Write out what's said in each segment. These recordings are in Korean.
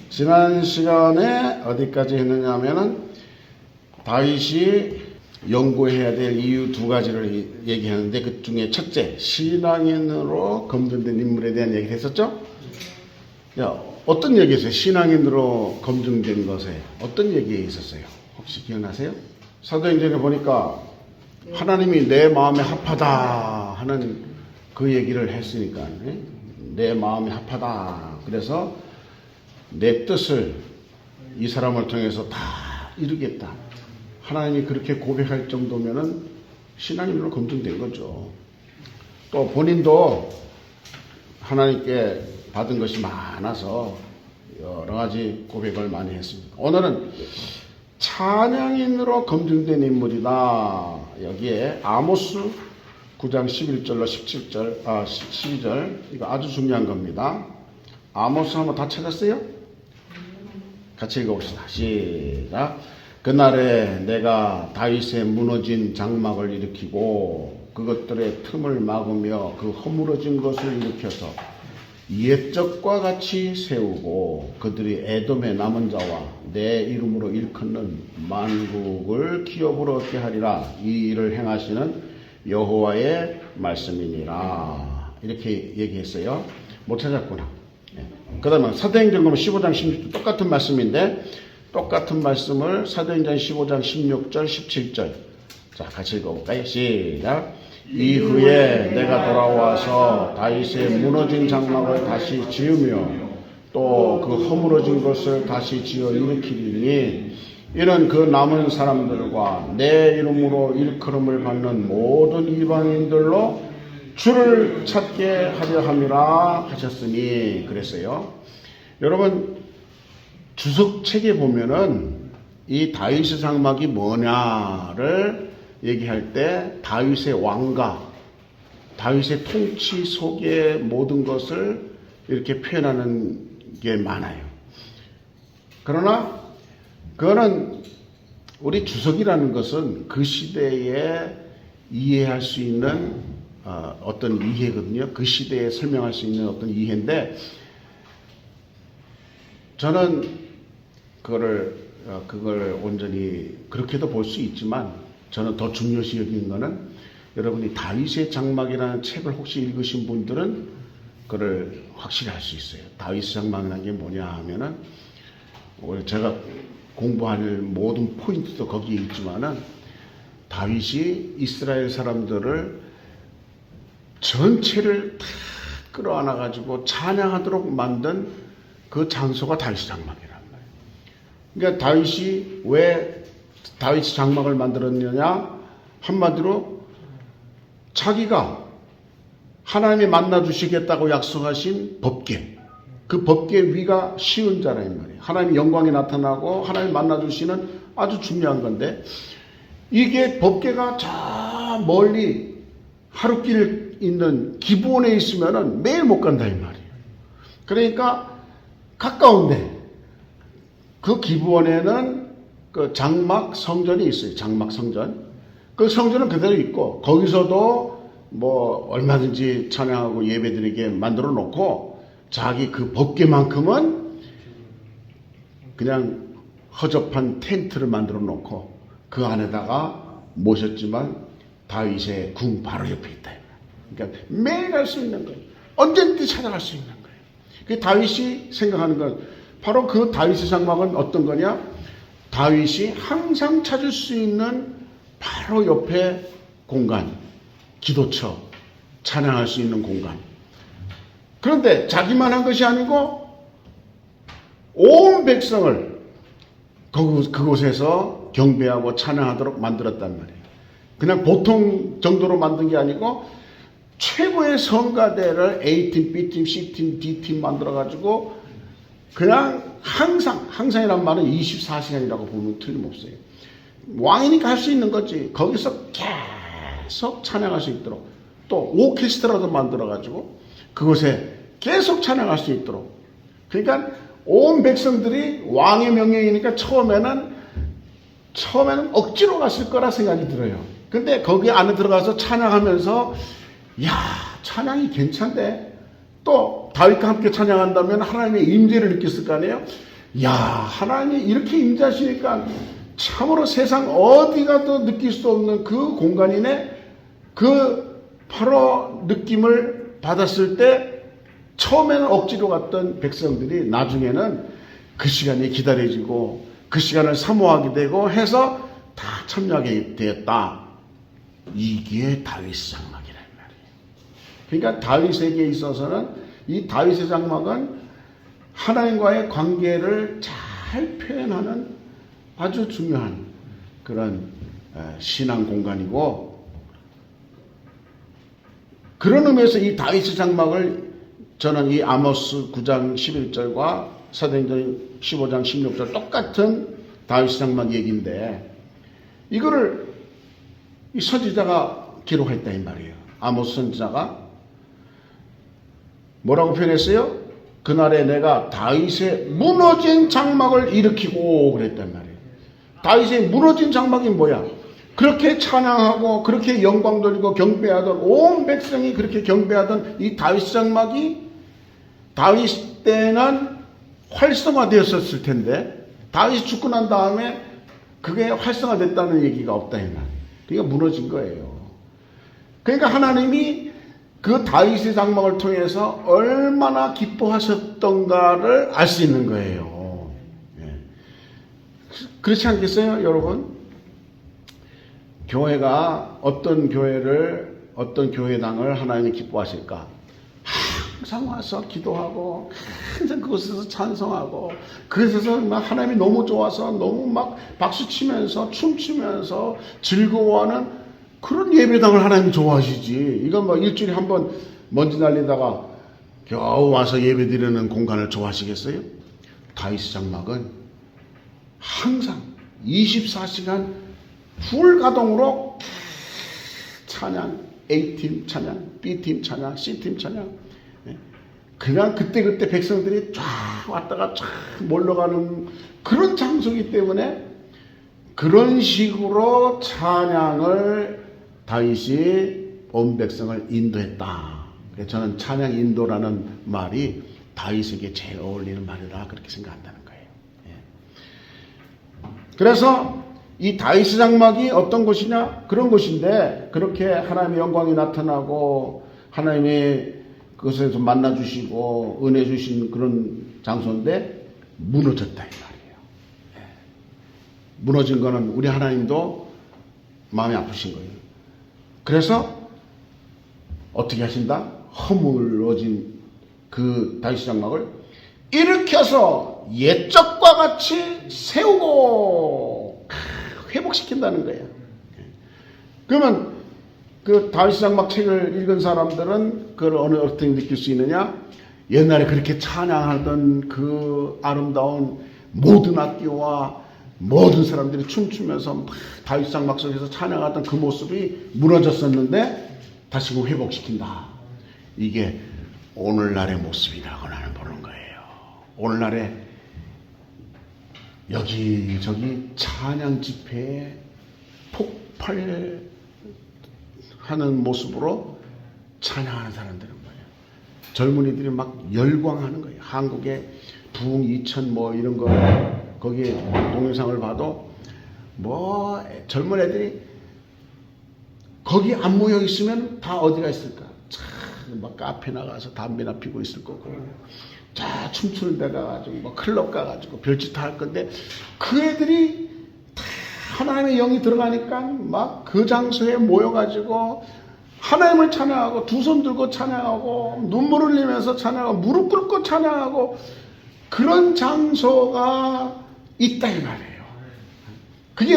지난 시간에 어디까지 했느냐 하면은 다윗이 연구해야 될 이유 두 가지를 얘기하는데 그 중에 첫째, 신앙인으로 검증된 인물에 대한 얘기를 했었죠? 야, 어떤 얘기였어요? 신앙인으로 검증된 것에 어떤 얘기 있었어요? 혹시 기억나세요? 사도행전에 보니까 하나님이 내 마음에 합하다 하는 그 얘기를 했으니까 내 마음에 합하다. 그래서 내 뜻을 이 사람을 통해서 다 이루겠다. 하나님이 그렇게 고백할 정도면은 신앙인으로 검증된 거죠. 또 본인도 하나님께 받은 것이 많아서 여러 가지 고백을 많이 했습니다. 오늘은 찬양인으로 검증된 인물이다. 여기에 아모스 9장 11절로 17절, 12절 이거 아주 중요한 겁니다. 아모스 한번 다 찾았어요? 같이 읽어봅시다. 시작. 그날에 내가 다윗의 무너진 장막을 일으키고 그것들의 틈을 막으며 그 허물어진 것을 일으켜서 옛적과 같이 세우고 그들이 에돔의 남은 자와 내 이름으로 일컫는 만국을 기업으로 얻게 하리라. 이 일을 행하시는 여호와의 말씀이니라. 이렇게 얘기했어요. 못 찾았구나. 그 다음에 사도행전 15장 16절 똑같은 말씀인데 똑같은 말씀을 사도행전 15장 16절 17절 자 같이 읽어볼까요? 시작. 이후에 내가 돌아와서 다윗의 무너진 장막을 다시 지으며 또 그 허물어진 것을 다시 지어 일으키리니 이는 그 남은 사람들과 내 이름으로 일컬음을 받는 모든 이방인들로 주를 찾게 하려 함이라 하셨으니 그랬어요. 여러분 주석책에 보면은 이 다윗의 장막이 뭐냐를 얘기할 때 다윗의 왕가, 다윗의 통치 속의 모든 것을 이렇게 표현하는 게 많아요. 그러나 그거는 우리 주석이라는 것은 그 시대에 이해할 수 있는 어떤 이해거든요. 그 시대에 설명할 수 있는 어떤 이해인데 저는 그걸 온전히 그렇게도 볼 수 있지만 저는 더 중요시 여기는 거는 여러분이 다윗의 장막이라는 책을 혹시 읽으신 분들은 그걸 확실히 알 수 있어요. 다윗의 장막이라는 게 뭐냐 하면은 제가 공부할 모든 포인트도 거기에 있지만은 다윗이 이스라엘 사람들을 전체를 다 끌어안아 가지고 찬양하도록 만든 그 장소가 다윗의 장막이란 말이에요. 그러니까 다윗이 왜 다윗의 장막을 만들었느냐? 한마디로 자기가 하나님이 만나 주시겠다고 약속하신 법궤, 그 법궤 위가 씌운 자라 이 말이에요. 하나님의 영광이 나타나고 하나님 만나 주시는 아주 중요한 건데 이게 법궤가 저 멀리 하룻길 있는 기브온에 있으면은 매일 못 간다 이 말이에요. 그러니까 가까운데 그 기브온에는 그 장막 성전이 있어요. 장막 성전. 그 성전은 그대로 있고 거기서도 뭐 얼마든지 찬양하고 예배드리게 만들어 놓고 자기 그 법궤만큼은 그냥 허접한 텐트를 만들어 놓고 그 안에다가 모셨지만 다윗의 궁 바로 옆에 있다. 그러니까 매일 갈 수 있는 거예요. 언제든지 찾아갈 수 있는 거예요. 그 다윗이 생각하는 건 바로 그 다윗의 장막은 어떤 거냐? 다윗이 항상 찾을 수 있는 바로 옆에 공간, 기도처, 찬양할 수 있는 공간. 그런데 자기만 한 것이 아니고 온 백성을 그곳에서 경배하고 찬양하도록 만들었단 말이에요. 그냥 보통 정도로 만든 게 아니고 최고의 성가대를 A팀, B팀, C팀, D팀 만들어가지고 그냥 항상이란 말은 24시간이라고 보면 틀림없어요. 왕이니까 할 수 있는 거지. 거기서 계속 찬양할 수 있도록 또 오케스트라도 만들어가지고 그곳에 계속 찬양할 수 있도록. 그러니까 온 백성들이 왕의 명령이니까 처음에는 억지로 갔을 거라 생각이 들어요. 근데 거기 안에 들어가서 찬양하면서 야, 찬양이 괜찮대. 또 다윗과 함께 찬양한다면 하나님의 임재를 느꼈을 거 아니에요. 야, 하나님이 이렇게 임재하시니까 참으로 세상 어디 가도 느낄 수 없는 그 공간이네. 그 바로 느낌을 받았을 때 처음에는 억지로 갔던 백성들이 나중에는 그 시간이 기다려지고 그 시간을 사모하게 되고 해서 다 참여하게 되었다. 이게 다윗 장막이란 말이에요. 그러니까 다윗에게 있어서는 이 다윗의 장막은 하나님과의 관계를 잘 표현하는 아주 중요한 그런 신앙 공간이고, 그런 의미에서 이 다윗의 장막을 저는 이 아모스 9장 11절과 사도행전 15장 16절 똑같은 다윗의 장막 얘기인데, 이거를 이 선지자가 기록했다 이 말이에요. 아모스 선지자가 뭐라고 표현했어요? 그날에 내가 다윗의 무너진 장막을 일으키고 그랬단 말이에요. 다윗의 무너진 장막이 뭐야? 그렇게 찬양하고 그렇게 영광 돌리고 경배하던 온 백성이 그렇게 경배하던 이 다윗 장막이 다윗 때는 활성화되었을 텐데, 다윗이 죽고 난 다음에 그게 활성화됐다는 얘기가 없다 이 말이에요. 그러니까 무너진 거예요. 그러니까 하나님이 그 다윗의 장막을 통해서 얼마나 기뻐하셨던가를 알 수 있는 거예요. 그렇지 않겠어요, 여러분? 교회가 어떤 교회당을 하나님이 기뻐하실까? 항상 와서 기도하고, 항상 그곳에서 찬송하고, 그곳에서 막 하나님이 너무 좋아서 너무 막 박수 치면서 춤추면서 즐거워하는 그런 예배당을 하나님이 좋아하시지. 이건 뭐 일주일에 한 번 먼지 날리다가 겨우 와서 예배 드리는 공간을 좋아하시겠어요? 다윗 장막은 항상 24시간 풀가동으로 찬양, A팀 찬양, B팀 찬양, C팀 찬양. 그냥 그때그때 백성들이 쫙 왔다가 쫙 몰려가는 그런 장소이기 때문에 그런 식으로 찬양을 다윗이 온 백성을 인도했다. 그래서 저는 찬양 인도라는 말이 다윗에게 제일 어울리는 말이라 그렇게 생각한다는 거예요. 그래서 이 다윗의 장막이 어떤 곳이냐? 그런 곳인데, 그렇게 하나님의 영광이 나타나고 하나님의 그것에서 만나주시고 은혜 주신 그런 장소인데 무너졌다 이 말이에요. 무너진 거는 우리 하나님도 마음이 아프신 거예요. 그래서 어떻게 하신다? 허물어진 그 다윗의 장막을 일으켜서 옛적과 같이 세우고 회복시킨다는 거예요. 그러면 그 다윗의 장막 책을 읽은 사람들은 그걸 어떻게 느낄 수 있느냐? 옛날에 그렇게 찬양하던 그 아름다운 모든 악기와 모든 사람들이 춤추면서 막 다윗 장막 속에서 찬양하던 그 모습이 무너졌었는데 다시금 회복시킨다. 이게 오늘날의 모습이라고 나는 보는 거예요. 오늘날의 여기저기 찬양 집회에 폭발하는 모습으로 찬양하는 사람들은 뭐예요? 젊은이들이 막 열광하는 거예요. 한국의 부흥 2000 뭐 이런 거 거기에 동영상을 봐도 뭐 젊은 애들이 거기 안 모여 있으면 다 어디가 있을까? 막 카페 나가서 담배나 피고 있을 거고, 자 춤추는 데 가가지고 뭐 클럽 가가지고 별짓 다 할 건데, 그 애들이 다 하나님의 영이 들어가니까 막 그 장소에 모여가지고 하나님을 찬양하고 두 손 들고 찬양하고 눈물 흘리면서 찬양하고 무릎 꿇고 찬양하고 그런 장소가 있다 이 말이에요. 그게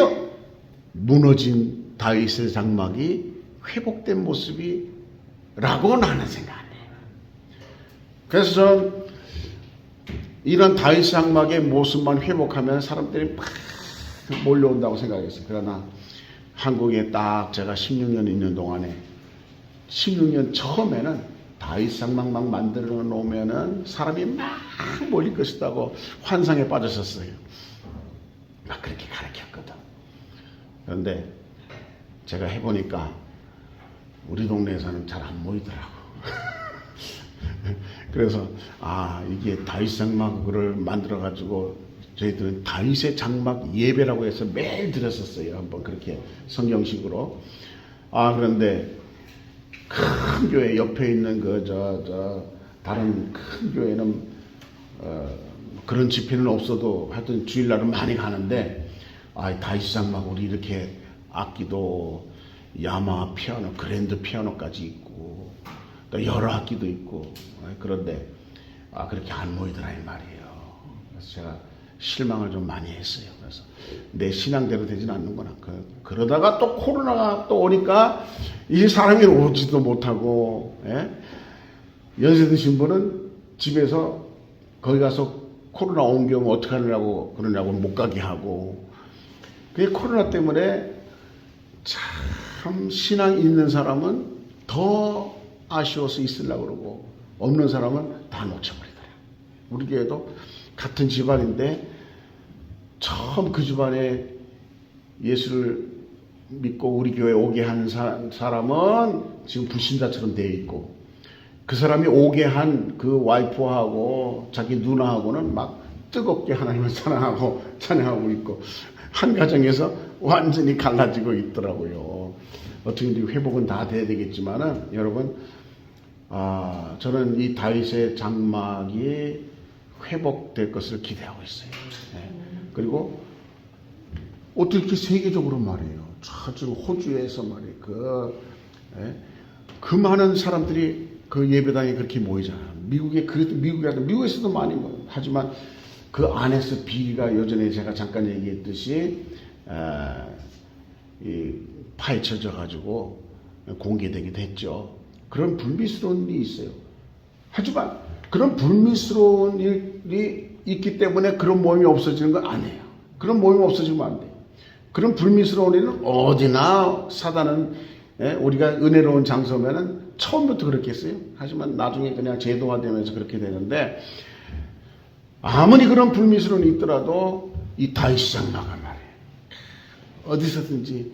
무너진 다윗의 장막이 회복된 모습이라고 나는 생각해요. 그래서 저는 이런 다윗 장막의 모습만 회복하면 사람들이 막 몰려온다고 생각했어요. 그러나 한국에 딱 제가 16년 있는 동안에 16년 처음에는 다윗 장막만 만들어 놓으면은 사람이 막 몰릴 것이라고 환상에 빠졌었어요. 막 그렇게 가르쳤거든. 그런데 제가 해보니까 우리 동네에서는 잘 안 모이더라고. 그래서 이게 다윗 장막을 만들어 가지고 저희들은 다윗의 장막 예배라고 해서 매일 드렸었어요. 한번 그렇게 성경식으로. 그런데 큰 교회 옆에 있는 다른 큰 교회는 그런 집회는 없어도 하여튼 주일날은 많이 가는데 다윗 장막 우리 이렇게 악기도 야마 피아노, 그랜드 피아노까지 있고 또 여러 악기도 있고 그런데 그렇게 안 모이더라 이 말이에요. 그래서 제가 실망을 좀 많이 했어요. 그래서 내 신앙대로 되진 않는구나. 그러다가 또 코로나가 또 오니까 이 사람이 오지도 못하고 연세 드신 분은 집에서 거기 가서 코로나 옮겨오면 어떡하느냐고 그러냐고 못 가게 하고 그게 코로나 때문에 참 신앙 있는 사람은 더 아쉬워서 있으려고 그러고 없는 사람은 다 놓쳐버리더라. 우리 교회도 같은 집안인데 처음 그 집안에 예수를 믿고 우리 교회에 오게 한 사람은 지금 불신자처럼 되어 있고 그 사람이 오게 한 그 와이프하고 자기 누나하고는 막 뜨겁게 하나님을 찬양하고 있고 한 가정에서 완전히 갈라지고 있더라고요. 어떻게든 회복은 다 돼야 되겠지만은 여러분 저는 이 다윗의 장막이 회복될 것을 기대하고 있어요. 그리고 어떻게 이렇게 세계적으로 말해요. 지금 호주에서 말이에요. 그 많은 사람들이 그 예배당에 그렇게 모이잖아요. 미국에서도 많이 모여요. 하지만 그 안에서 비리가 예전에 제가 잠깐 얘기했듯이 파헤쳐져 가지고 공개되기도 했죠. 그런 불미스러운 일이 있어요. 하지만 그런 불미스러운 일이 있기 때문에 그런 모임이 없어지는 건 아니에요. 그런 모임이 없어지면 안 돼요. 그런 불미스러운 일은 어디나 사단은 우리가 은혜로운 장소면은 처음부터 그렇겠어요. 하지만 나중에 그냥 제도화되면서 그렇게 되는데 아무리 그런 불미스러운 일이 있더라도 이 다윗 장막을 말이에요. 어디서든지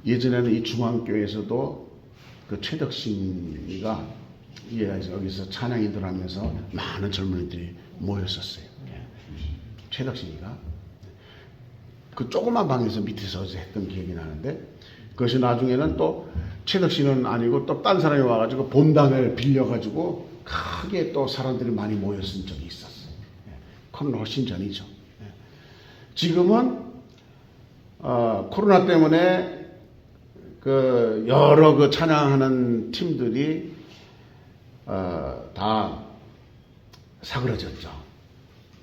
예전에는 이 중앙교회에서도 그 최덕신이가 여기서 찬양이들 하면서 많은 젊은이들이 모였었어요. 최덕신이가 그 조그만 방에서 밑에서 했던 기억이 나는데 그것이 나중에는 또 최덕신은 아니고 또 딴 사람이 와가지고 본당을 빌려가지고 크게 또 사람들이 많이 모였은 적이 있었어요. 코로나 훨씬 전이죠. 지금은 코로나 때문에 그 여러 그 찬양하는 팀들이 다 사그러졌죠.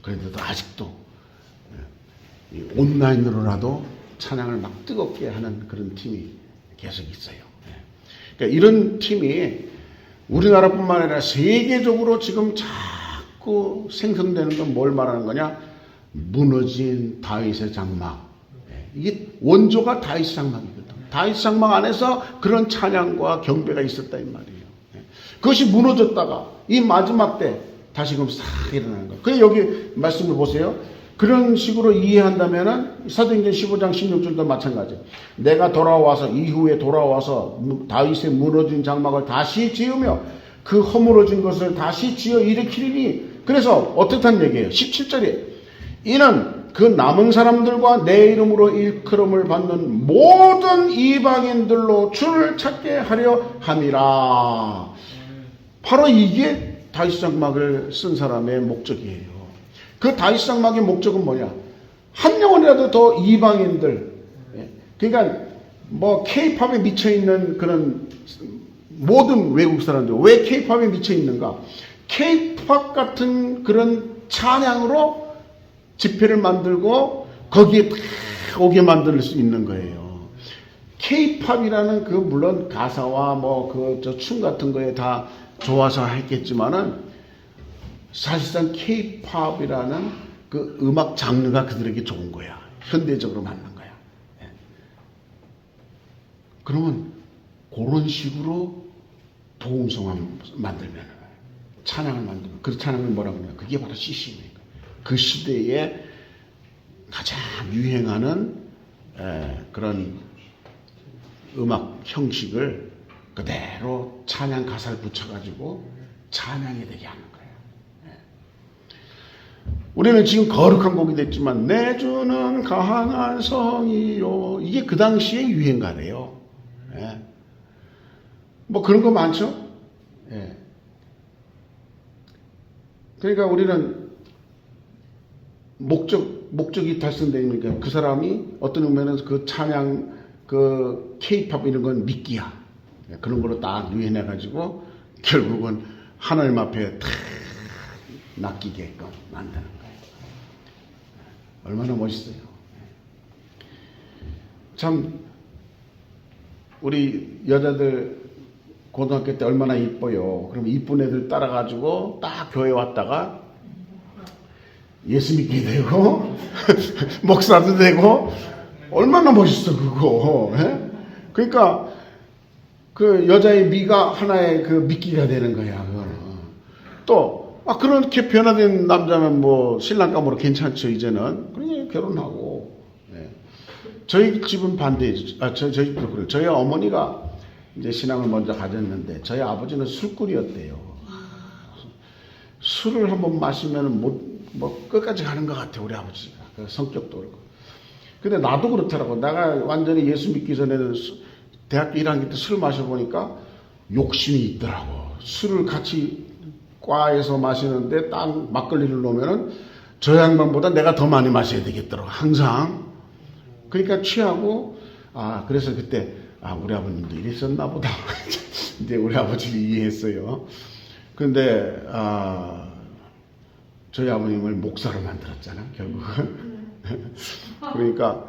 그런데도 아직도 온라인으로라도 찬양을 막 뜨겁게 하는 그런 팀이 계속 있어요. 그러니까 이런 팀이 우리나라뿐만 아니라 세계적으로 지금 자꾸 생성되는 건 뭘 말하는 거냐? 무너진 다윗의 장막. 이게 원조가 다윗 장막이거든. 다윗 장막 안에서 그런 찬양과 경배가 있었다 이 말이에요. 그것이 무너졌다가 이 마지막 때 다시금 싹 일어나는 거예요. 그래서 여기 말씀을 보세요. 그런 식으로 이해한다면은 사도행전 15장 16절도 마찬가지예요. 내가 이후에 돌아와서 다윗의 무너진 장막을 다시 지으며 그 허물어진 것을 다시 지어 일으키리니. 그래서 어떻다는 얘기예요. 17절에 이는 그 남은 사람들과 내 이름으로 일컬음을 받는 모든 이방인들로 주를 찾게 하려 함이라. 바로 이게 다윗 장막을 쓴 사람의 목적이에요. 그 다윗 장막의 목적은 뭐냐? 한 영혼이라도 더 이방인들, 그러니까 뭐 K-팝에 미쳐 있는 그런 모든 외국 사람들 왜 K-팝에 미쳐 있는가? K-팝 같은 그런 찬양으로 집회를 만들고 거기에 다 오게 만들 수 있는 거예요. K-팝이라는 그 물론 가사와 뭐 그 저 춤 같은 거에 다 좋아서 했겠지만은 사실상 K-팝이라는 그 음악 장르가 그들에게 좋은 거야. 현대적으로 맞는 거야. 그러면 그런 식으로 도움성을 만들면 찬양을 만들면 그 찬양을 뭐라고 하냐? 그게 바로 CCM이니까. 그 시대에 가장 유행하는 그런 음악 형식을 그대로 찬양 가사를 붙여가지고 찬양이 되게 하는 거예요. 우리는 지금 거룩한 곡이 됐지만 내 주는 강한 성이요, 이게 그 당시에 유행가래요. 뭐 그런 거 많죠. 그러니까 우리는 목적이 달성되니까 그 사람이 어떤 의미에는 그 찬양, 그 케이팝 이런 건 미끼야. 그런 거로 딱 유인해가지고 결국은 하나님 앞에 탁 낚이게끔 만드는 거예요. 얼마나 멋있어요. 참 우리 여자들 고등학교 때 얼마나 이뻐요. 그럼 이쁜 애들 따라가지고 딱 교회 왔다가 예수 믿게 되고 목사도 되고 얼마나 멋있어 그거. 그러니까 그 여자의 미가 하나의 그 미끼가 되는 거야. 그거는. 또 그렇게 변화된 남자면 뭐 신랑감으로 괜찮죠. 이제는 그러니 결혼하고. 저희 집은 반대죠. 저희 집도 그래요. 저희 어머니가 이제 신앙을 먼저 가졌는데 저희 아버지는 술꾼이었대요. 술을 한번 마시면 뭐 끝까지 가는 것 같아 우리 아버지가. 성격도 그렇고. 근데 나도 그렇더라고. 내가 완전히 예수 믿기 전에는 대학교 1학년 때 술 마셔보니까 욕심이 있더라고. 술을 같이 과에서 마시는데 딱 막걸리를 놓으면은 저 양반보다 내가 더 많이 마셔야 되겠더라고. 항상. 그러니까 취하고, 그래서 그때, 우리 아버님도 이랬었나 보다. 이제 우리 아버지를 이해했어요. 근데, 저희 아버님을 목사로 만들었잖아, 결국은. 그러니까,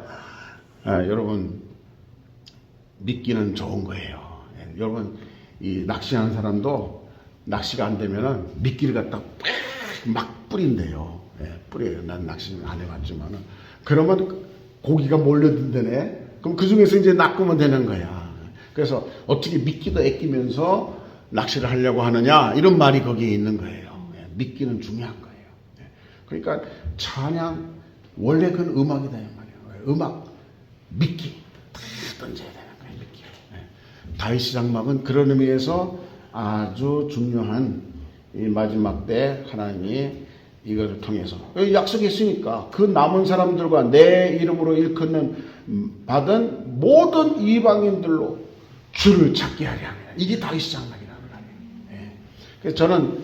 여러분, 믿기는 좋은 거예요. 여러분, 이 낚시하는 사람도 낚시가 안 되면은 미끼를 갖다 막 뿌린대요. 뿌려요. 난 낚시는 안 해봤지만은. 그러면 고기가 몰려든다네. 그럼 그 중에서 이제 낚으면 되는 거야. 그래서 어떻게 미끼도 아끼면서 낚시를 하려고 하느냐, 이런 말이 거기에 있는 거예요. 미끼는 중요한 거예요. 그러니까 찬양, 원래 그건 음악이다, 이 말이에요. 음악, 미끼, 다 던져야 되는 거예요, 미끼. 다윗 장막은 그런 의미에서 아주 중요한 이 마지막 때 하나님이 이것을 통해서 약속했으니까 그 남은 사람들과 내 이름으로 일컫는 받은 모든 이방인들로 주를 찾게 하려 합니다. 이게 다윗 장막이라는 거예요. 그래서 저는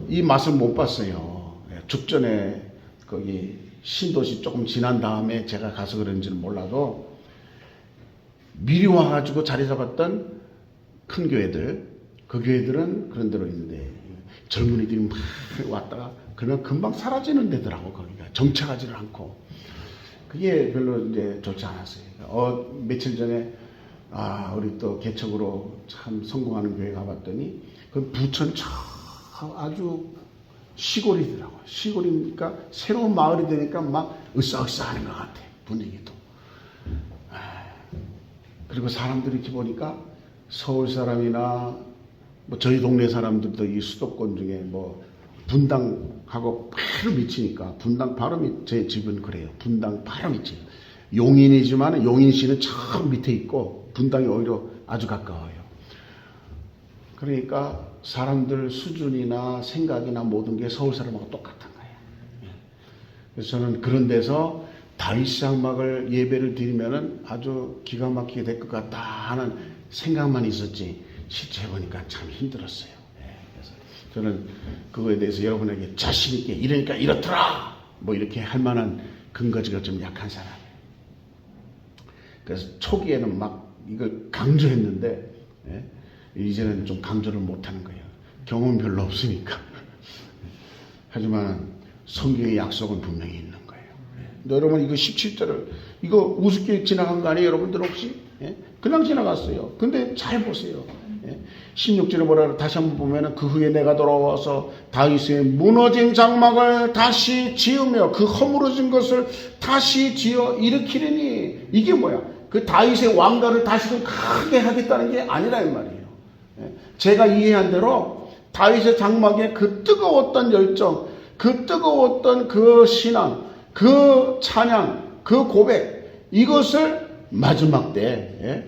이 맛을 못 봤어요. 죽전에 거기 신도시 조금 지난 다음에 제가 가서 그런지는 몰라도 미리 와가지고 자리 잡았던 큰 교회들, 그 교회들은 그런 데로 있는데 젊은이들이 막 왔다가 그러면 금방 사라지는 데더라고. 거기가 정착하지를 않고 그게 별로 이제 좋지 않았어요. 며칠 전에 우리 또 개척으로 참 성공하는 교회 가봤더니 그 부천 아주 시골이더라고. 시골이니까 새로운 마을이 되니까 막 으쌰으쌰하는 것 같아. 분위기도. 그리고 사람들이 이렇게 보니까 서울 사람이나 뭐 저희 동네 사람들도 이 수도권 중에 뭐 분당하고 바로 미치니까 분당 바로 제 집은 그래요. 분당 바로 밑이. 용인이지만 용인시는 저 밑에 있고 분당이 오히려 아주 가까워요. 그러니까 사람들 수준이나 생각이나 모든 게 서울 사람하고 똑같은 거예요. 그래서 저는 그런 데서 다윗 장막을 예배를 드리면은 아주 기가 막히게 될 것 같다 하는 생각만 있었지 실제 해보니까 참 힘들었어요. 그래서 저는 그거에 대해서 여러분에게 자신 있게 이러니까 이렇더라 뭐 이렇게 할 만한 근거지가 좀 약한 사람이에요. 그래서 초기에는 막 이걸 강조했는데 이제는 좀 강조를 못하는 거예요. 경험 별로 없으니까. 하지만 성경의 약속은 분명히 있는 거예요. 여러분 이거 17절을 이거 우습게 지나간 거 아니에요? 여러분들 혹시? 그냥 지나갔어요. 근데 잘 보세요. 16절에 뭐라 다시 한번 보면은 그 후에 내가 돌아와서 다윗의 무너진 장막을 다시 지으며 그 허물어진 것을 다시 지어 일으키려니 이게 뭐야? 그 다윗의 왕가를 다시금 크게 하겠다는 게 아니라 이 말이에요. 제가 이해한 대로 다윗의 장막에 그 뜨거웠던 열정, 그 뜨거웠던 그 신앙, 그 찬양, 그 고백 이것을 마지막 때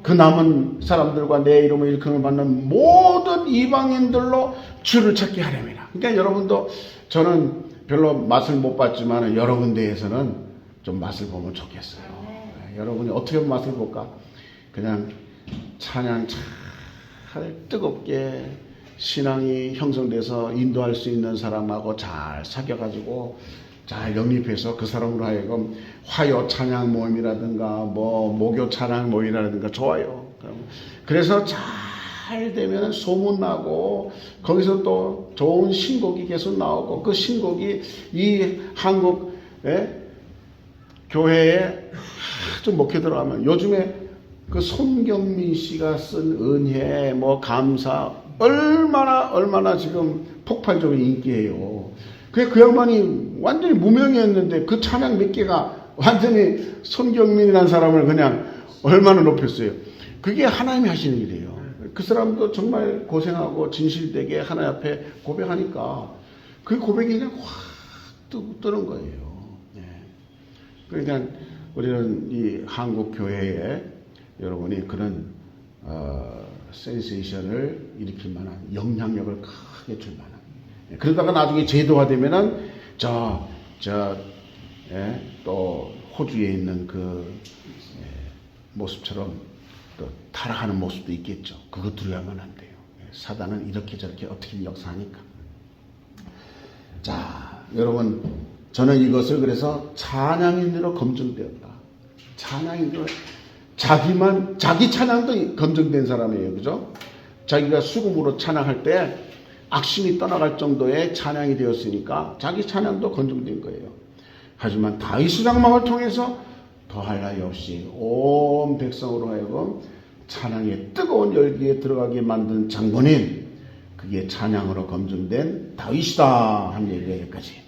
그 남은 사람들과 내 이름을 일컬음을 받는 모든 이방인들로 주를 찾게 하려니라. 그러니까 여러분도 저는 별로 맛을 못 봤지만 여러 군데에서는 좀 맛을 보면 좋겠어요. 여러분이 어떻게 맛을 볼까? 그냥 찬양 잘 뜨겁게 신앙이 형성돼서 인도할 수 있는 사람하고 잘 사귀어가지고 잘 영입해서 그 사람으로 하여금 화요 찬양 모임이라든가 뭐 목요 찬양 모임이라든가 좋아요. 그래서 잘 되면 소문나고 거기서 또 좋은 신곡이 계속 나오고 그 신곡이 이 한국 교회에 아주 먹혀 들어가면 요즘에 그 손경민 씨가 쓴 은혜 뭐 감사 얼마나 지금 폭발적인 인기예요. 그 양반이 완전히 무명이었는데 그 찬양 몇 개가 완전히 손경민이라는 사람을 그냥 얼마나 높였어요. 그게 하나님이 하시는 일이에요. 그 사람도 정말 고생하고 진실되게 하나님 앞에 고백하니까 그 고백이 그냥 확 뜨는 거예요. 그러니까 우리는 이 한국 교회에 여러분이 그런 센세이션을 일으킬 만한 영향력을 크게 줄 만한 그러다가 나중에 제도화되면은 또 호주에 있는 그 모습처럼 또 타락하는 모습도 있겠죠. 그거 두려워하면 안 돼요. 사단은 이렇게 저렇게 어떻게 역사하니까. 자, 여러분 저는 이것을 그래서 찬양인으로 검증되었다. 찬양인으로 자기 찬양도 검증된 사람이에요. 그죠? 자기가 수금으로 찬양할 때 악심이 떠나갈 정도의 찬양이 되었으니까 자기 찬양도 검증된 거예요. 하지만 다윗의 장막을 통해서 더할 나위 없이 온 백성으로 하여금 찬양의 뜨거운 열기에 들어가게 만든 장본인 그게 찬양으로 검증된 다윗이다 하는 얘기가 여기까지.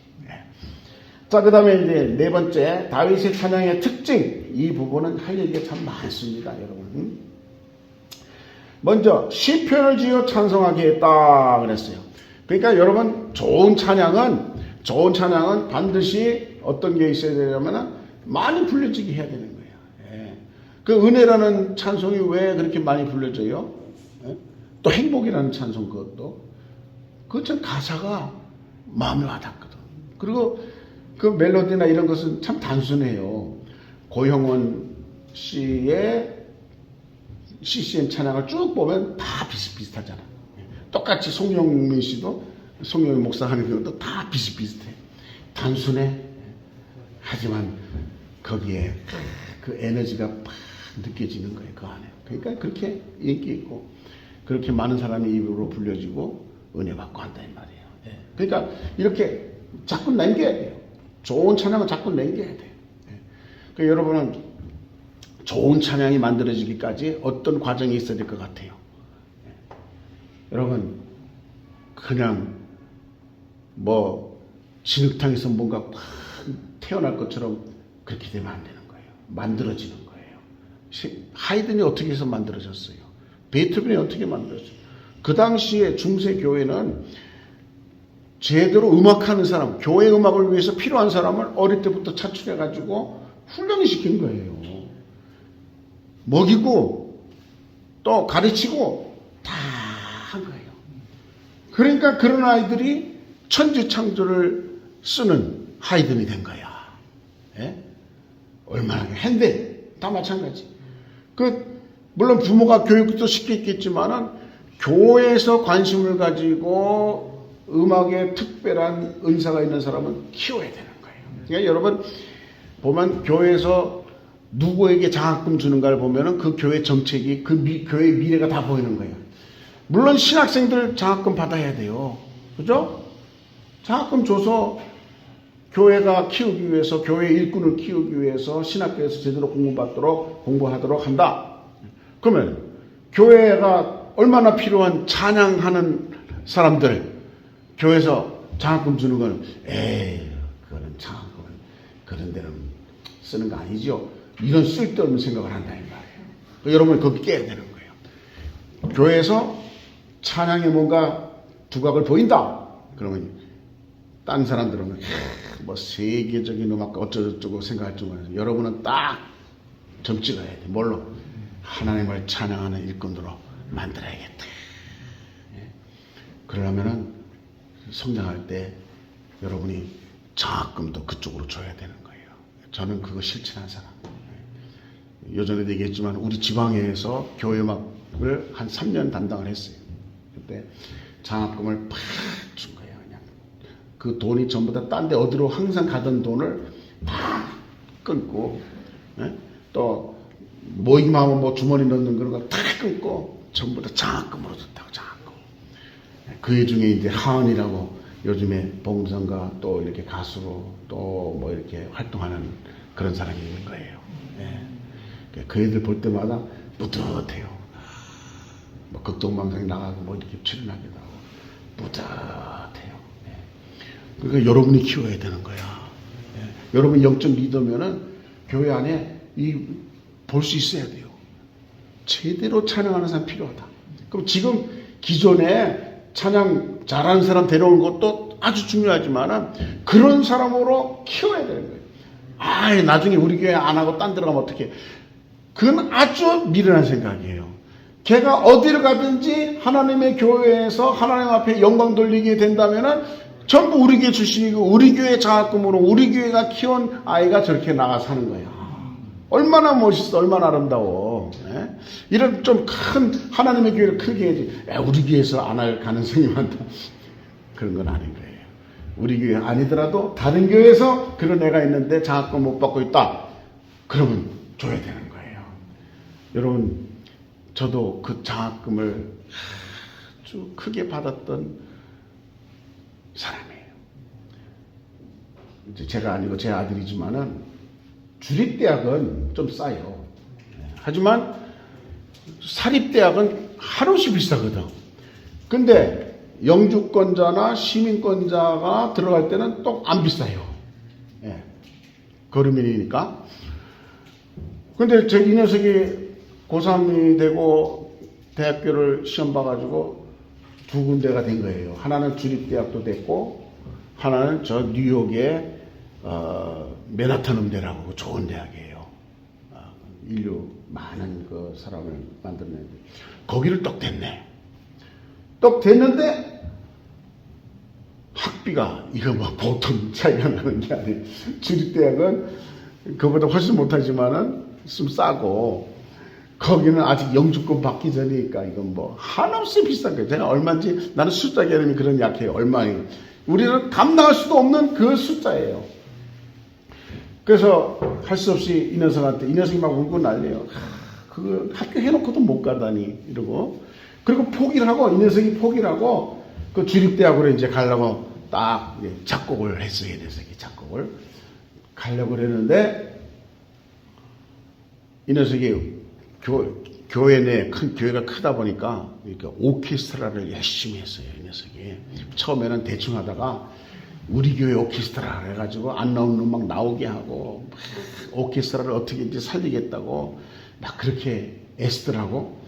자, 그 다음에 이제 네 번째 다윗의 찬양의 특징 이 부분은 할 얘기가 참 많습니다. 여러분 먼저 시편을 지어 찬송하게 했다 그랬어요. 그러니까 여러분 좋은 찬양은 반드시 어떤 게 있어야 되냐면 많이 불려지게 해야 되는 거예요. 그 은혜라는 찬송이 왜 그렇게 많이 불려져요? 또 행복이라는 찬송 그거 참 가사가 마음에 와닿거든. 그리고 그 멜로디나 이런 것은 참 단순해요. 고형원 씨의 CCM 찬양을 쭉 보면 다 비슷비슷하잖아. 똑같이 송영민 씨도 송영민 목사 하는 경우도 다 비슷비슷해. 단순해. 하지만 거기에 그 에너지가 팍 느껴지는 거예요. 그 안에. 그러니까 그렇게 인기 있고 그렇게 많은 사람이 입으로 불려지고 은혜 받고 한다 이 말이에요. 그러니까 이렇게 자꾸 남겨야 돼요. 좋은 찬양은 자꾸 남겨야 돼요. 그러니까 여러분은 좋은 찬양이 만들어지기까지 어떤 과정이 있어야 될 것 같아요. 여러분 그냥 뭐 진흙탕에서 뭔가 팍 태어날 것처럼 그렇게 되면 안 되는 거예요. 만들어지는 거예요. 하이든이 어떻게 해서 만들어졌어요? 베토벤이 어떻게 만들어졌어요? 그 당시에 중세 교회는 제대로 음악하는 사람, 교회 음악을 위해서 필요한 사람을 어릴 때부터 차출해가지고 훈련을 시킨 거예요. 먹이고 또 가르치고 다 한 거예요. 그러니까 그런 아이들이 천지창조를 쓰는 하이든이 된 거야. 얼마나 핸델 다 마찬가지. 물론 부모가 교육도 시켰겠지만은 교회에서 관심을 가지고 음악에 특별한 은사가 있는 사람은 키워야 되는 거예요. 그러니까 여러분 보면 교회에서 누구에게 장학금 주는가를 보면은 그 교회 정책이 교회의 미래가 다 보이는 거예요. 물론 신학생들 장학금 받아야 돼요. 그죠? 장학금 줘서 교회가 키우기 위해서 교회 일꾼을 키우기 위해서 신학교에서 제대로 공부하도록 한다. 그러면 교회가 얼마나 필요한 찬양하는 사람들 교회에서 장학금 주는 거는 그거는 장학금은 그런 데는 쓰는 거 아니죠. 이런 쓸데없는 생각을 한다 이 말이에요. 여러분 거기 깨야 되는 거예요. 교회에서 찬양에 뭔가 두각을 보인다. 그러면 딴 사람들은 뭐 세계적인 음악가 어쩌고저쩌고 생각할 줄 알아요. 여러분은 딱 점 찍어야 돼. 뭘로? 하나님을 찬양하는 일꾼으로 만들어야겠다. 예. 그러려면은 성장할 때 여러분이 장학금도 그쪽으로 줘야 되는 거예요. 저는 그거 실천한 사람. 예전에도 얘기했지만 우리 지방에서 교회 음악을 한 3년 담당을 했어요. 그때 장학금을 팍 준 거예요. 그냥 그 돈이 전부 다 딴 데 어디로 항상 가던 돈을 다 끊고, 예? 또 모임하면 뭐 주머니 넣는 그런 거 다 끊고 전부 다 장학금으로 줬다고. 장학금. 그 중에 이제 하은이라고 요즘에 봉성가 또 이렇게 가수로 또 뭐 이렇게 활동하는 그런 사람이 있는 거예요. 예. 그 애들 볼 때마다 뿌듯해요. 뭐 극동방송에 나가고 뭐 이렇게 출연하기도 하고 뿌듯해요. 예. 그러니까 여러분이 키워야 되는 거야. 예. 여러분 영적 리더면은 교회 안에 볼 수 있어야 돼요. 제대로 찬양하는 사람 필요하다. 그럼 지금 기존에 찬양 잘하는 사람 데려오는 것도 아주 중요하지만은 그런 사람으로 키워야 되는 거예요. 나중에 우리 교회 안 하고 딴 데로 가면 어떡해. 그건 아주 미련한 생각이에요. 걔가 어디를 가든지 하나님의 교회에서 하나님 앞에 영광 돌리게 된다면은 전부 우리 교회 출신이고 우리 교회 장학금으로 우리 교회가 키운 아이가 저렇게 나가 사는 거야. 얼마나 멋있어, 얼마나 아름다워. 예? 이런 좀 큰 하나님의 교회를 크게 해야지. 우리 교회에서 안 할 가능성이 많다. 그런 건 아닌 거예요. 우리 교회 아니더라도 다른 교회에서 그런 애가 있는데 장학금 못 받고 있다. 그러면 줘야 되는 거예요. 여러분, 저도 그 장학금을 아주 크게 받았던 사람이에요. 이제 제가 아니고 제 아들이지만은 주립대학은 좀 싸요. 하지만 사립대학은 한없이 비싸거든. 근데 영주권자나 시민권자가 들어갈 때는 또 안 비싸요. 예. 거름이니까. 근데 이 녀석이 고3이 되고 대학교를 시험 봐가지고 두 군데가 된 거예요. 하나는 주립대학도 됐고 하나는 저 뉴욕의 맨하탄 음대라고 좋은 대학이에요. 인류 많은 그 사람을 만들어내는데 거기를 떡 됐네. 떡 됐는데 학비가 이거 뭐 보통 차이가 나는 게 아니에요. 주립대학은 그보다 훨씬 못하지만은 좀 싸고 거기는 아직 영주권 받기 전이니까 이건 뭐 한없이 비싼 거예요. 제가 얼마인지 나는 숫자 개념이 그런 약해요. 얼마예요. 우리는 감당할 수도 없는 그 숫자예요. 그래서 할 수 없이 이 녀석이 막 울고 난리예요. 그거 학교 해놓고도 못 가다니 이러고 그리고 포기를 하고 이 녀석이 포기를 하고 그 주립대학으로 이제 가려고 딱 작곡을 했어요. 이 녀석이 작곡을 가려고 그랬는데 이 녀석이 교회 내 큰 교회가 크다 보니까 이렇게 오케스트라를 열심히 했어요. 이 녀석이 처음에는 대충 하다가 우리 교회 오케스트라 해가지고 안 나오는 음악 나오게 하고 오케스트라를 어떻게 이제 살리겠다고 막 그렇게 애쓰더라고.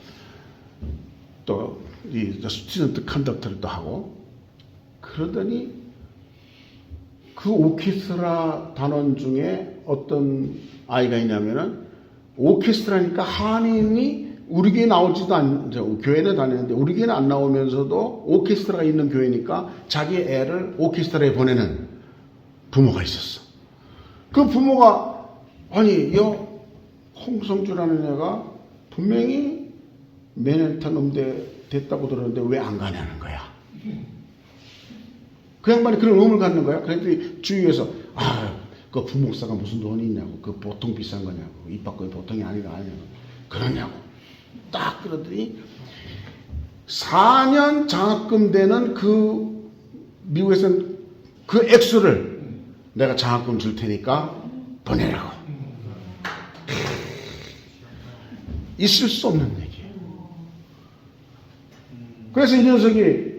또 이 스튜던트 컨덕터를 또 하고 그러더니 그 오케스트라 단원 중에 어떤 아이가 있냐면은 오케스트라니까 한인이 우리 교회 나오지도 않죠. 교회는 다니는데 우리 교회는 안 나오면서도 오케스트라가 있는 교회니까 자기 애를 오케스트라에 보내는 부모가 있었어. 그 부모가 아니 홍성주라는 애가 분명히 맨해튼 음대 됐다고 들었는데 왜 안 가냐는 거야. 그 양반이 그런 의문을 갖는 거야. 그랬더니 주위에서 그 부목사가 무슨 돈이 있냐고. 그 보통 비싼 거냐고. 입학금이 보통이 아니냐고. 그러냐고. 딱 그러더니 4년 장학금 되는 그 미국에서는 그 액수를 내가 장학금 줄 테니까 보내라고. 있을 수 없는 얘기예요. 그래서 이 녀석이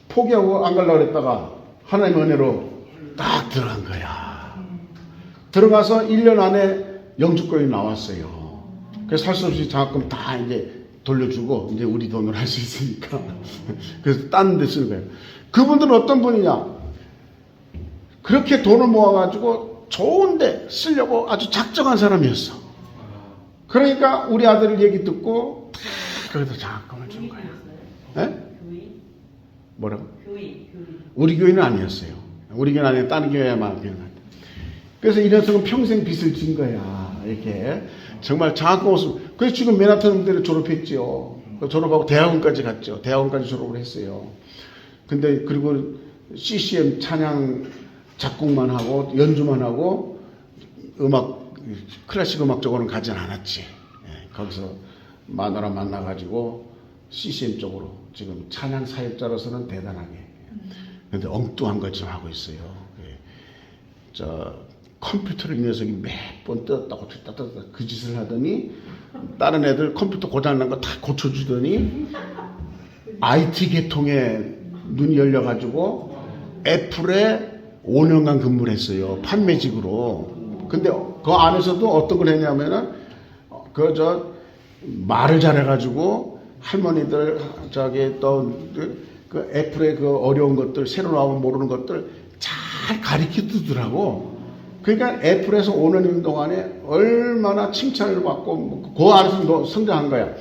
포기하고 안 가려고 그랬다가 하나님의 은혜로 딱 들어간 거야. 들어가서 1년 안에 영주권이 나왔어요. 그래서 할 수 없이 장학금 다 이제 돌려주고 이제 우리 돈으로 할 수 있으니까 그래서 딴 데 쓰는 거예요. 그분들은 어떤 분이냐? 그렇게 돈을 모아가지고 좋은데 쓰려고 아주 작정한 사람이었어. 그러니까 우리 아들 얘기 듣고 거기다 장학금을 준 거야. 예? 뭐라고? 우리 교회는 아니었어요. 우리 교회는 아니고 다른 교회만 그냥. 그래서 이 녀석은 평생 빚을 진 거야. 이렇게 정말 장학금 없으면. 그래서 지금 맨하탄 음대를 졸업했죠. 졸업하고 대학원까지 갔죠. 대학원까지 졸업을 했어요. 근데 그리고 CCM 찬양 작곡만 하고 연주만 하고 음악 클래식 음악 쪽으로는 가진 않았지. 예, 거기서 마누라 만나가지고 CCM 쪽으로 지금 찬양 사역자로서는 대단하게. 근데 엉뚱한 것 좀 하고 있어요. 예. 컴퓨터를 이 녀석이 몇 번 뜯었다고 그 짓을 하더니 다른 애들 컴퓨터 고장난 거 다 고쳐주더니 IT 계통에 눈이 열려가지고 애플에 5년간 근무를 했어요. 판매직으로. 근데 그 안에서도 어떤 걸 했냐면은 말을 잘해가지고 할머니들 그 애플의 그 어려운 것들 새로 나오면 모르는 것들 잘 가르쳐주더라고. 그러니까 애플에서 5년 동안에 얼마나 칭찬을 받고 그 안에서 성장한 거야.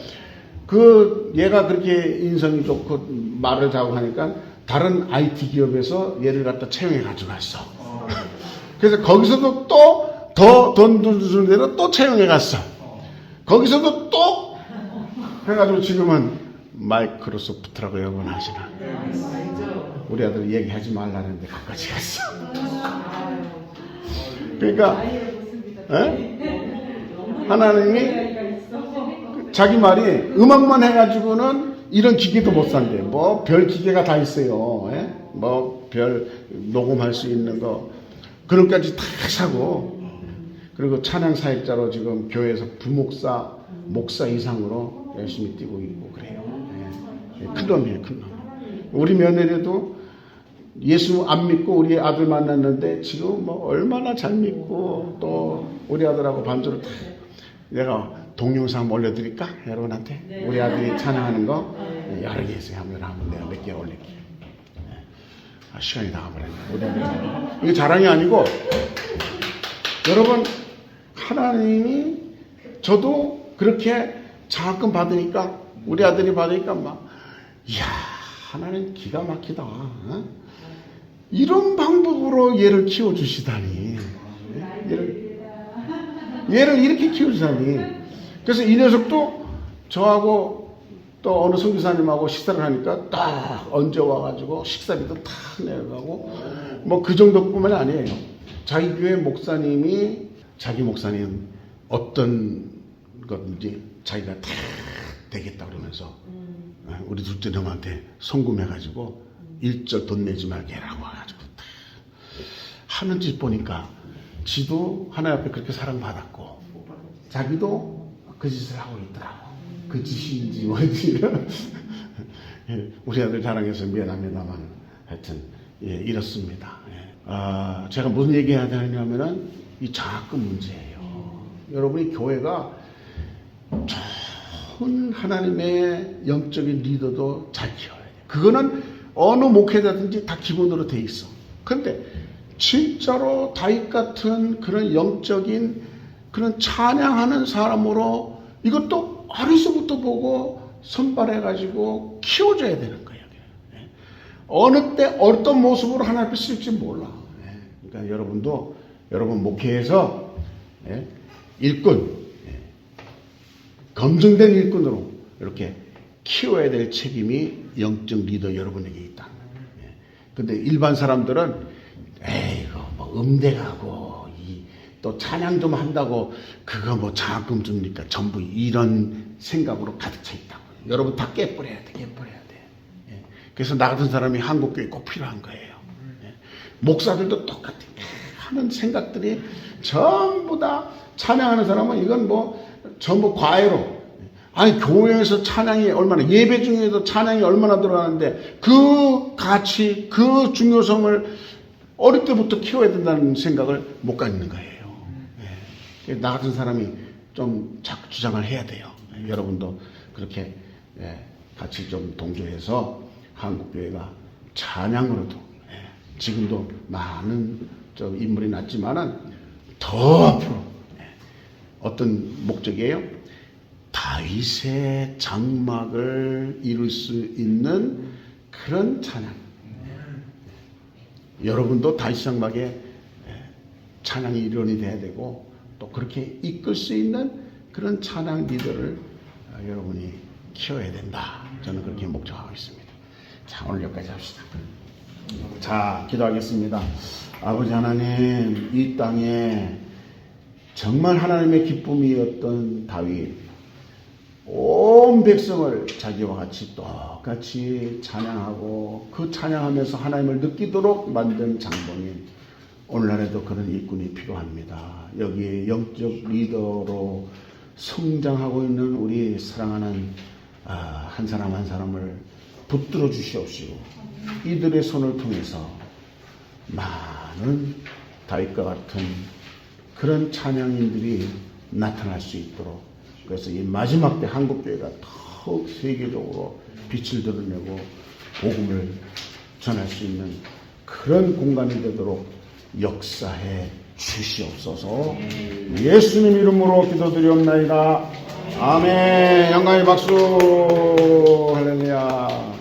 얘가 그렇게 인성이 좋고 말을 잘하고 하니까 다른 IT 기업에서 얘를 갖다 채용해 가져갔어. 그래서 거기서도 또 더 돈 주는 대로 또 채용해 갔어. 거기서도 또 해가지고 지금은 마이크로소프트라고 영원하시나. 우리 아들 얘기하지 말라는데 거기까지 갔어. 그러니까 하나님이 자기 말이 음악만 해가지고는 이런 기계도 못 산대. 뭐 별 기계가 다 있어요. 뭐 별 녹음할 수 있는 거 그런 까지 다 사고. 그리고 찬양 사역자로 지금 교회에서 부목사, 목사 이상으로 열심히 뛰고 있고 그래요. 큰 놈이에요, 큰 놈. 우리 며느리도 예수 안 믿고 우리 아들 만났는데 지금 뭐 얼마나 잘 믿고 또 우리 아들하고 반주를 다 내가 동영상 올려드릴까? 여러분한테? 우리 아들이 찬양하는 거 여러 개 있어요. 한번 내가 몇 개 올릴게요. 시간이 다 가버렸네. 우리 아들. 이게 자랑이 아니고 여러분 하나님이 저도 그렇게 장학금 받으니까 우리 아들이 받으니까 막 이야 하나님 기가 막히다. 이런 방법으로 얘를 키워주시다니. 얘를 이렇게 키워주다니. 그래서 이 녀석도 저하고 또 어느 선교사님하고 식사를 하니까 딱 언제 와가지고 식사비도 다 내가고 뭐 그 정도뿐만 아니에요. 자기 교회 목사님이 자기 목사님 어떤 건지 자기가 다 되겠다 그러면서 우리 둘째 놈한테 송금해가지고 일절 돈 내지 말게 해라고 해가지고 하는 짓 보니까 지도 하나님 앞에 그렇게 사랑받았고 자기도 그 짓을 하고 있더라고. 그 짓인지 뭔지 우리 아들 자랑해서 미안합니다만 하여튼 이렇습니다. 제가 무슨 얘기해야 되냐면은 이 장학금 문제예요. 여러분이 교회가 좋은 하나님의 영적인 리더도 잘 키워야 돼요. 그거는 어느 목회자든지 다 기본으로 돼 있어. 근데 진짜로 다윗 같은 그런 영적인 그런 찬양하는 사람으로 이것도 어려서부터 보고 선발해가지고 키워줘야 되는 거예요. 어느 때 어떤 모습으로 하나님 앞에 쓸지 몰라. 그러니까 여러분도 여러분 목회에서 일꾼, 검증된 일꾼으로 이렇게 키워야 될 책임이 영적 리더 여러분에게 있다. 근데 일반 사람들은 에이고 뭐 음대 가고 또 찬양 좀 한다고 그거 뭐 장학금 줍니까? 전부 이런 생각으로 가득 차 있다고. 여러분 다 깨버려야 돼, 깨버려야 돼. 그래서 나 같은 사람이 한국교회에 꼭 필요한 거예요. 목사들도 똑같아. 하는 생각들이 전부 다 찬양하는 사람은 이건 뭐 전부 과외로. 아니 교회에서 찬양이 얼마나 예배 중에도 찬양이 얼마나 들어가는데 그 가치 그 중요성을 어릴 때부터 키워야 된다는 생각을 못 갖는 거예요. 나 같은 사람이 좀 자꾸 주장을 해야 돼요. 여러분도 그렇게 같이 좀 동조해서 한국교회가 찬양으로도 지금도 많은 인물이 났지만은 더 앞으로 어떤 목적이에요? 다윗의 장막을 이룰 수 있는 그런 찬양. 여러분도 다윗 장막에 찬양의 일원이 돼야 되고 또 그렇게 이끌 수 있는 그런 찬양 리더를 여러분이 키워야 된다. 저는 그렇게 목적하고 있습니다. 자, 오늘 여기까지 합시다. 자, 기도하겠습니다. 아버지 하나님, 이 땅에 정말 하나님의 기쁨이었던 다윗, 온 백성을 자기와 같이 똑같이 찬양하고 그 찬양하면서 하나님을 느끼도록 만든 장본인, 오늘날에도 그런 일꾼이 필요합니다. 여기에 영적 리더로 성장하고 있는 우리 사랑하는 한 사람 한 사람을 붙들어 주시옵시고 이들의 손을 통해서 많은 다윗과 같은 그런 찬양인들이 나타날 수 있도록, 그래서 이 마지막 때 한국교회가 더욱 세계적으로 빛을 드러내고 복음을 전할 수 있는 그런 공간이 되도록 역사해 주시옵소서. 예수님 이름으로 기도드리옵나이다. 아멘. 영광의 박수. 할렐루야.